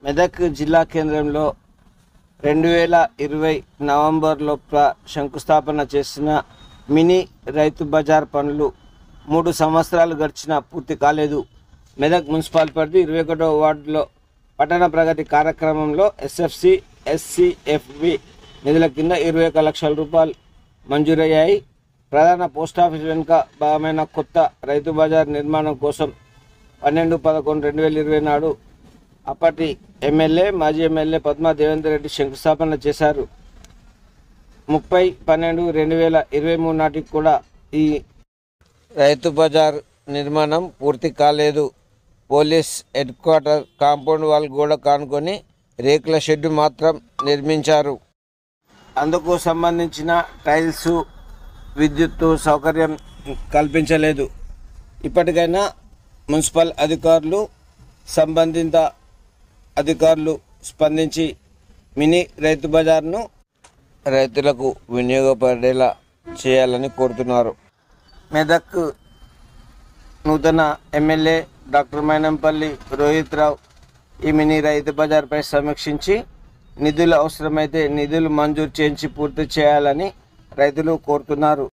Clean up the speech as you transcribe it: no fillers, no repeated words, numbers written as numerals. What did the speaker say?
మెదక్ జిల్లా కేంద్రంలో 2020 నవంబర్లో శంకుస్థాపన చేసిన మినీ రైతు బజార్ పనులు 3 సంవత్సరాలు గడిచినా పూర్తి కాలేదు. మెదక్ మున్సిపల్ పరిధి 21వ వార్డులో పట్టణ ప్రగతి కార్యక్రమంలో ఎస్ఎఫ్సి ఎస్సిఎఫ్బి నిధుల కింద 21 లక్షల రూపాయలు మంజూరయ్యాయి. ప్రధాన పోస్టాఫీస్ వెనుక భాగమైన కొత్త రైతు బజార్ నిర్మాణం కోసం 12/11/2020 నాడు అప్పటి మాజీ ఎమ్మెల్యే పద్మా దేవేందర్ రెడ్డి శంకుస్థాపన చేశారు. 30/12/2023 నాటికి కూడా ఈ రైతు బజార్ నిర్మాణం పూర్తి కాలేదు. Police head quarter compound wall గోడ కానుకొని రేకుల షెడ్డు మాత్రం నిర్మించారు. అందుకు సంబంధించిన టైల్స్, విద్యుత్తు సౌకర్యం కల్పించలేదు. ఇప్పటికైనా మున్సిపల్ అధికారులు, సంబంధిత అధికారులు స్పందించి మినీ రైతు బజార్ను రైతులకు వినియోగపడేలా చేయాలని కోరుతున్నారు. మెదక్ నూతన ఎమ్మెల్యే డాక్టర్ మైనంపల్లి రోహిత్ రావు ఈ మినీ రైతు బజార్పై సమీక్షించి నిధులు అవసరమైతే నిధులు మంజూరు చేయించి పూర్తి చేయాలని రైతులు కోరుతున్నారు.